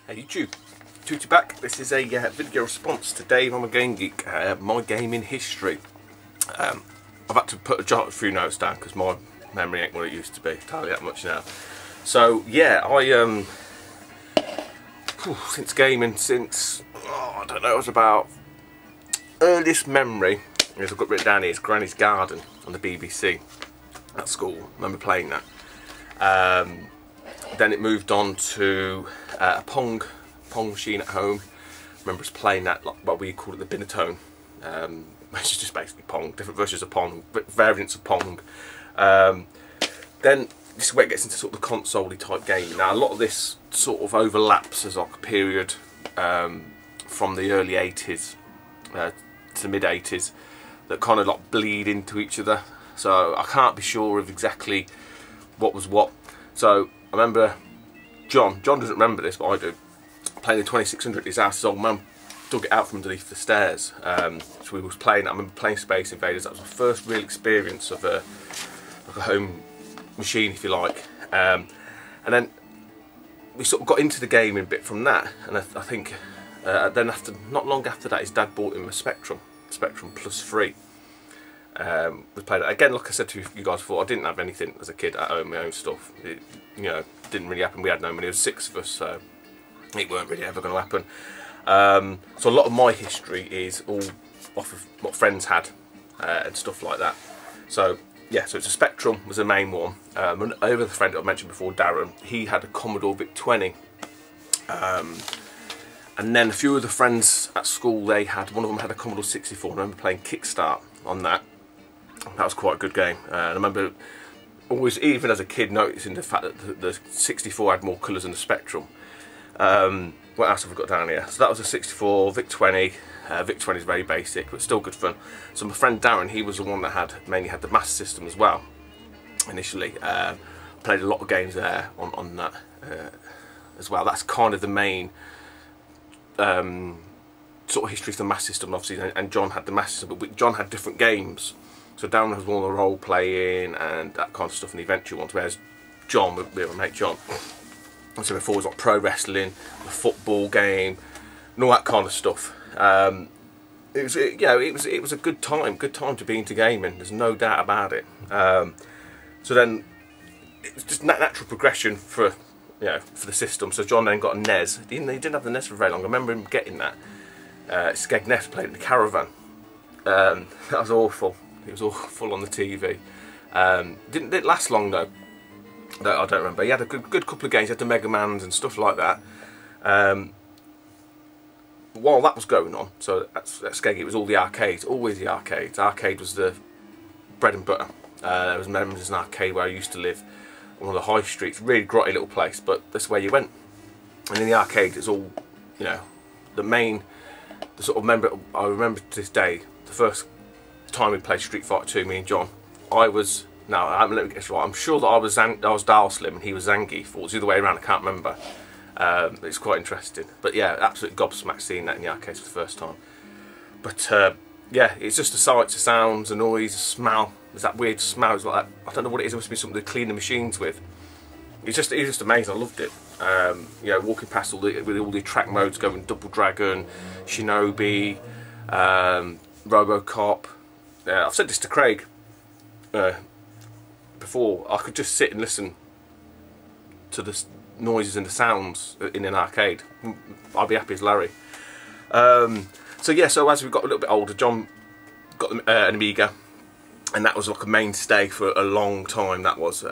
Hey YouTube, Tootie back. This is a video response to Dave ImAGameGeek, my gaming history. I've had to put a few notes down because my memory ain't what it used to be, tell you that much now. So yeah, I since gaming, I don't know, it was about earliest memory, as I've got written down here, is Granny's Garden on the BBC at school. I remember playing that. Then it moved on to a Pong machine at home. I remember us playing that, like what we called it, the Binatone, which is just basically Pong, different versions of Pong, variants of Pong. Then this is where it gets into sort of the console-y type gaming. Now a lot of this sort of overlaps as like a period from the early 80s to the mid 80s that kind of like bleed into each other. So I can't be sure of exactly what was what. So I remember John doesn't remember this, but I do, playing the 2600 at his house. His old mum dug it out from underneath the stairs. So we was playing. I remember playing Space Invaders. That was my first real experience of like a home machine, if you like. And then we sort of got into the gaming bit from that. And I think then not long after that, his dad bought him a Spectrum Plus 3. We played it again. Like I said to you guys before, I didn't have anything as a kid at home, my own stuff. It, you know, didn't really happen. We had no money. There was 6 of us, so it weren't really ever going to happen. So a lot of my history is all off of what friends had and stuff like that. So yeah, so it's a Spectrum was the main one. And over the friend that I mentioned before, Darren, he had a Commodore VIC-20. And then a few of the friends at school, one of them had a Commodore 64. I remember playing Kickstart on that. That was quite a good game. I remember always, even as a kid, noticing the fact that the 64 had more colours than the Spectrum. What else have we got down here? So that was a 64, VIC-20. VIC-20 is very basic, but still good fun. So my friend Darren, he was the one that mainly had the Master System as well, initially. Played a lot of games there on that as well. That's kind of the main sort of history of the Master System, obviously, and John had the Master System, but John had different games. So Darren was one of the role playing and that kind of stuff in the adventure ones, whereas John, with my mate John, so before it was like pro wrestling, the football game, and all that kind of stuff. It was a good time to be into gaming. There's no doubt about it. So then it was just natural progression for the system. So John then got a NES. He didn't have the NES for very long. I remember him getting that. Skeg NES, played in the caravan. That was awful. It was awful on the TV. Didn't last long though. I don't remember. He had a good couple of games. He had the Mega Mans and stuff like that. While that was going on, so at Skeg, it was all the arcades. Always the arcades. Arcade was the bread and butter. There was an arcade where I used to live on one of the high streets. Really grotty little place, but that's where you went. And in the arcade, it's all, the sort of I remember to this day, the first time we played Street Fighter 2, me and John, let me get this right, I'm sure that I was Dial Slim and he was Zangief, or it was the other way around, I can't remember. It's quite interesting. But yeah, absolute gobsmacked seeing that in the arcades for the first time. But yeah, it's just the sights, the sounds, the noise, the smell. There's that weird smell, it's like that, I don't know what it is, it must be something to clean the machines with. It's just amazing, I loved it. Walking past with all the track modes going, Double Dragon, Shinobi, Robocop. I've said this to Craig before, I could just sit and listen to the noises and the sounds in an arcade. I'd be happy as Larry. So yeah, so as we got a little bit older, John got an Amiga, and that was like a mainstay for a long time. That was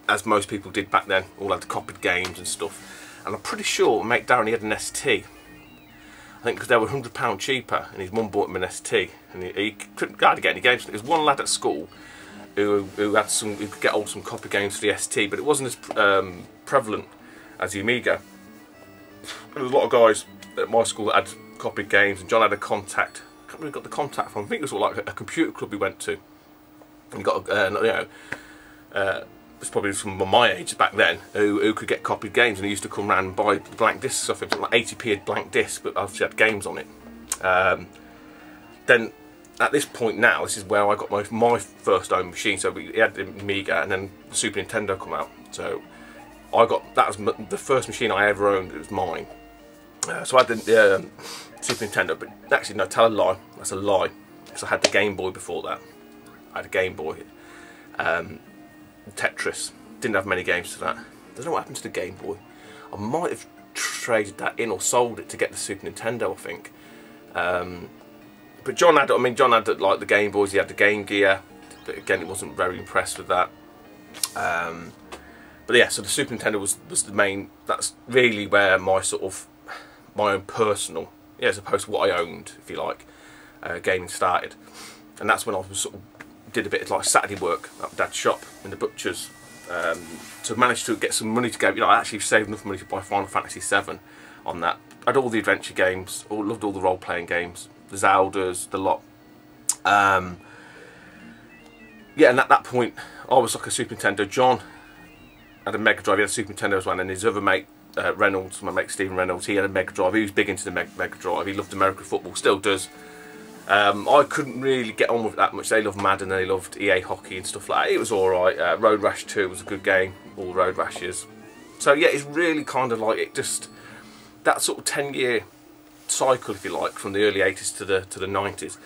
as most people did back then, all had the copied games and stuff. And I'm pretty sure mate Darren, he had an ST. I think because they were £100 cheaper, and his mum bought him an ST, and he couldn't hardly get any games. There was one lad at school who could get hold of some copy games for the ST, but it wasn't as prevalent as the Amiga. There was a lot of guys at my school that had copied games, and John had a contact. I can't remember where he got the contact from. I think it was like a computer club we went to, and he got it's probably from my age back then, who could get copied games, and he used to come around and buy blank discs off him, like 80p a blank disc, but obviously had games on it. Then at this point now, this is where I got my first own machine. So he had the Amiga, and then the Super Nintendo come out. So that was the first machine I ever owned. It was mine. So I had the Super Nintendo, but actually no, tell a lie. That's a lie. So I had the Game Boy before that. I had a Game Boy. Tetris. Didn't have many games to that. I don't know what happened to the Game Boy. I might have traded that in or sold it to get the Super Nintendo, I think. But John had, like the Game Boys. He had the Game Gear. But again, he wasn't very impressed with that. But yeah, so the Super Nintendo was the main. That's really where my sort of my own personal, as opposed to what I owned, if you like, gaming started. And that's when I was sort of did a bit of like Saturday work at Dad's shop in the butcher's, to manage to get some money to go. I actually saved enough money to buy Final Fantasy VII on that. I had all the adventure games, loved all the role-playing games, the Zeldas, the lot. Yeah, and at that point, I was like a Super Nintendo. John had a Mega Drive. He had a Super Nintendo as well, and his other mate, Reynolds, my mate Stephen Reynolds, he had a Mega Drive. He was big into the Mega Drive. He loved American football, still does. I couldn't really get on with it that much. They loved Madden, they loved EA Hockey and stuff like that. It was alright. Road Rash 2 was a good game, all Road Rashes. So yeah, it's really kind of like, it just, that sort of 10-year cycle, if you like, from the early 80s to the 90s,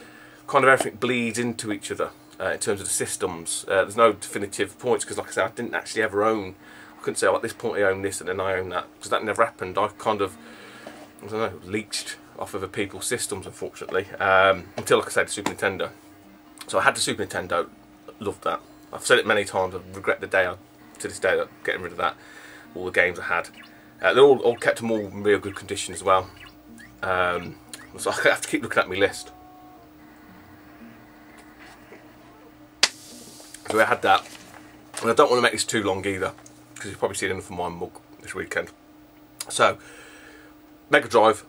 kind of everything bleeds into each other in terms of the systems. There's no definitive points, because like I said, I didn't actually ever own, I couldn't say, oh, at this point I own this and then I own that, because that never happened. I kind of, I don't know, leached off of other people's systems, unfortunately, until, like I said, the Super Nintendo. So I had the Super Nintendo, loved that. I've said it many times, I regret the day, to this day, getting rid of that, all the games I had. They're all kept in all real good condition as well. So I have to keep looking at my list. So I had that, and I don't want to make this too long either, because you've probably seen enough of my mug this weekend. So, Mega Drive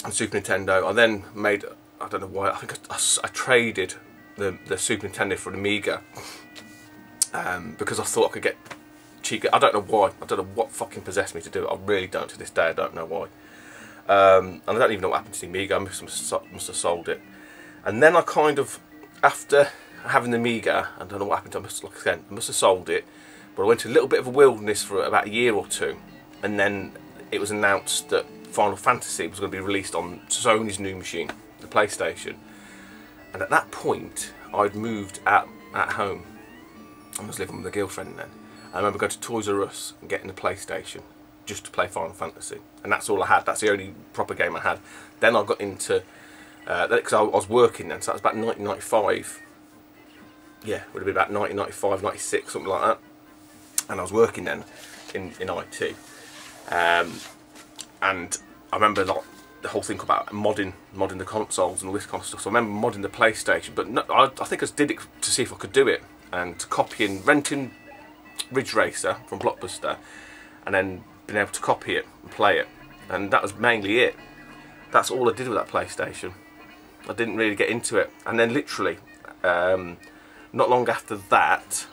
and Super Nintendo. I then made, I don't know why, I think I traded the Super Nintendo for an Amiga, because I thought I could get cheaper. I don't know why. I don't know what fucking possessed me to do it. I really don't to this day. I don't know why. And I don't even know what happened to the Amiga. I must have sold it. And then I kind of, after having the Amiga, I don't know what happened to it, like I said, I must have sold it, but I went to a little bit of a wilderness for about a year or two, and then it was announced that Final Fantasy was going to be released on Sony's new machine, the PlayStation. And at that point, I'd moved at home. I was living with a girlfriend then. I remember going to Toys R Us and getting the PlayStation just to play Final Fantasy, and that's all I had. That's the only proper game I had. Then I got into, because I was working then, so that was about 1995. Yeah, would have been about 1995, 96, something like that. And I was working then in IT. And I remember like the whole thing about modding the consoles and all this kind of stuff. So I remember modding the PlayStation, but no, I think I just did it to see if I could do it, and renting Ridge Racer from Blockbuster, and then being able to copy it and play it. And that was mainly it. That's all I did with that PlayStation. I didn't really get into it. And then literally, not long after that,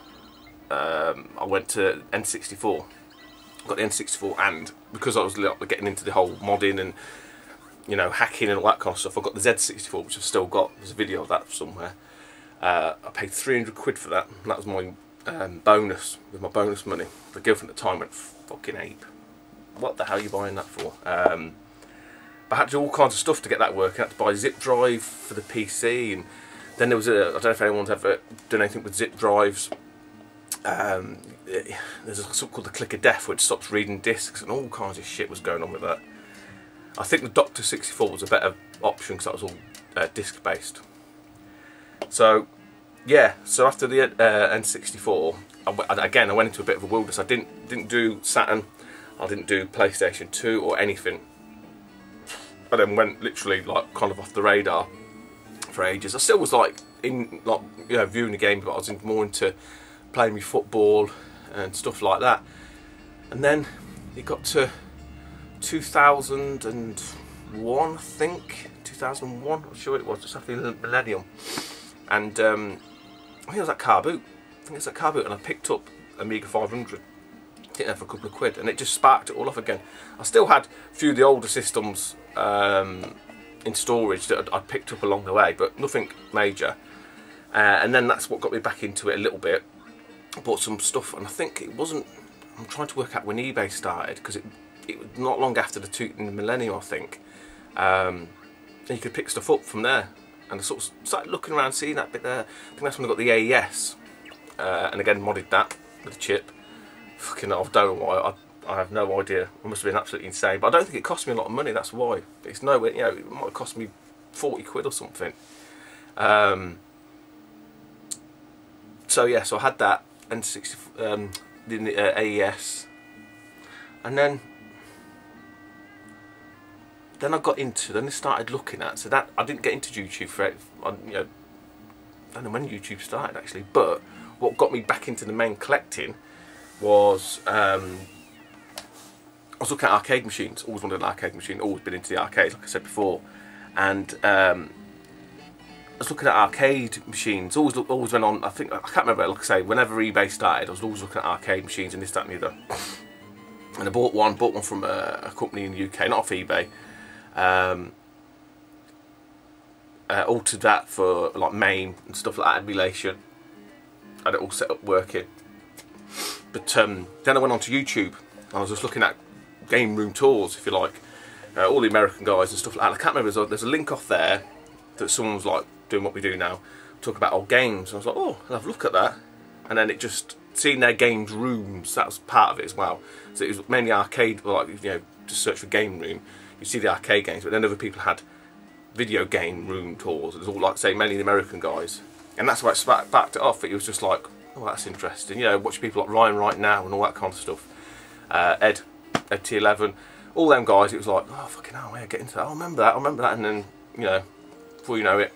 I went to N64. Got the N64, and because I was getting into the whole modding and, you know, hacking and all that kind of stuff, I got the Z64, which I've still got. There's a video of that somewhere. I paid 300 quid for that, and that was my bonus, with my bonus money. The girlfriend at the time went fucking ape. What the hell are you buying that for? I had to do all kinds of stuff to get that working. I had to buy a zip drive for the PC, and then there was I don't know if anyone's ever done anything with zip drives. There's something called the click of death, which stops reading discs, and all kinds of shit was going on with that. I think the Doctor 64 was a better option, because that was all disc based. So yeah, so after the N64, I went into a bit of a wilderness. I didn't do Saturn, I didn't do PlayStation 2 or anything. I then went literally like kind of off the radar for ages. I still was like in, like, you know, viewing the game, but I was more into playing me football and stuff like that. And then it got to 2001, I think. 2001, I'm sure it was, just after the millennium. And I think it was at Car Boot. And I picked up Amiga 500. Hit there for a couple of quid, and it just sparked it all off again. I still had a few of the older systems in storage that I'd picked up along the way, but nothing major. And then that's what got me back into it a little bit. I bought some stuff, and I think it wasn't I'm trying to work out when eBay started, because it was not long after the millennium, I think. And you could pick stuff up from there, and I sort of started looking around, seeing that bit there. I think that's when I got the AES, and again modded that with a chip. Fucking hell, I don't know why. I have no idea. It must have been absolutely insane, but I don't think it cost me a lot of money. That's why. It's nowhere. You know, it might have cost me 40 quid or something. So yeah, so I had that and the AES, and then I got into, then I started looking at, so that I didn't get into YouTube for, you know, I don't know when YouTube started actually, but what got me back into the main collecting was I was looking at arcade machines. Always wanted an arcade machine, always been into the arcades, like I said before, and I was looking at arcade machines. Always went on. I can't remember. Like I say, whenever eBay started, I was always looking at arcade machines and this, that, and the other. And I bought one from a company in the UK, not off eBay. Altered that for like MAME and stuff like that, emulation. Had it all set up working. But then I went on to YouTube. I was just looking at game room tours, if you like, all the American guys and stuff like that. I can't remember. There's a link off there that someone was like doing what we do now, talk about old games. And I was like, oh, I'll have a look at that. And then it just seeing their games rooms, that was part of it as well. So it was mainly arcade, like, you know, just search for game room, you see the arcade games, but then other people had video game room tours. It was all, like, say, mainly the American guys, and that's why it backed it off. It was just like, oh, that's interesting, you know, watch people like Ryan Right Now and all that kind of stuff. Ed T11, all them guys. It was like, oh fucking hell, yeah, get into that. I remember that, and then, you know, before you know it,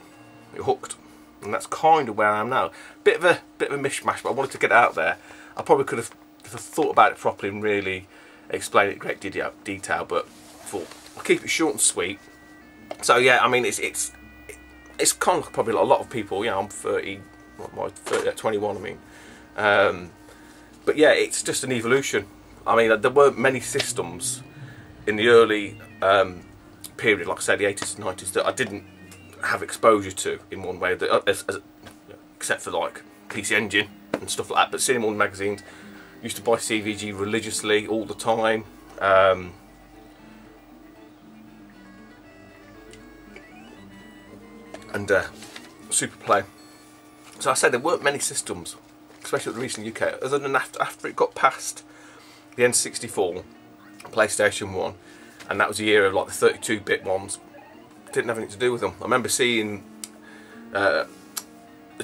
you're hooked. And that's kind of where I am now. Bit of a mishmash, but I wanted to get it out there. I probably could have, if I thought about it properly and really explained it in great detail, but I thought I'll keep it short and sweet. So yeah, I mean, it's kind of probably like a lot of people. You know, I'm 30, what am I, 30, 21. I mean, but yeah, it's just an evolution. I mean, there weren't many systems in the early period, like I said, the 80s and 90s, that I didn't have exposure to in one way, except for like PC Engine and stuff like that. But seeing them all in magazines, used to buy CVG religiously all the time. And Super Play. So I said there weren't many systems, especially at the recent UK, other than after it got past the N64, PlayStation 1, and that was the era of like the 32-bit ones. Didn't have anything to do with them. I remember seeing the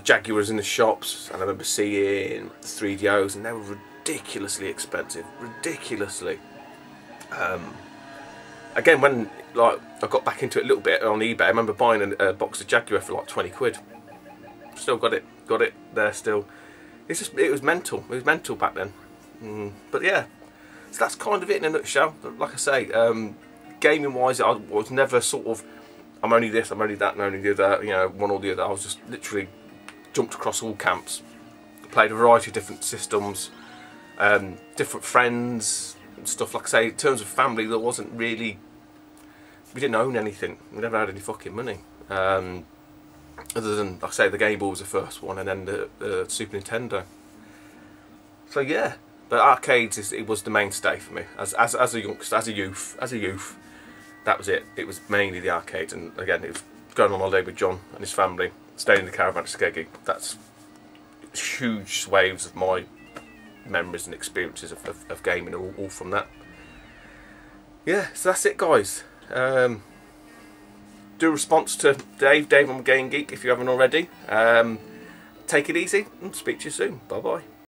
Jaguars in the shops, and I remember seeing the 3DOs, and they were ridiculously expensive, ridiculously. Again, when like I got back into it a little bit on eBay, I remember buying a box of Jaguar for like 20 quid. Still got it there still. It's just, it was mental. It was mental back then. But yeah, so that's kind of it in a nutshell. Like I say, gaming wise, I was never sort of, I'm only this, I'm only that, and only the other, you know, one or the other. I was just literally jumped across all camps, played a variety of different systems, different friends and stuff. Like I say, in terms of family, there wasn't really, we didn't own anything. We never had any fucking money. Other than, like I say, the Game Boy was the first one, and then the Super Nintendo. So yeah, but arcades, it was the mainstay for me as a youngster, as a youth. That was it. It was mainly the arcades, and again, it was going on holiday with John and his family, staying in the caravan at Skeggy. That's huge swathes of my memories and experiences of gaming, all from that. Yeah, so that's it, guys. Do a response to Dave ImAGameGeek if you haven't already. Take it easy and speak to you soon. Bye bye.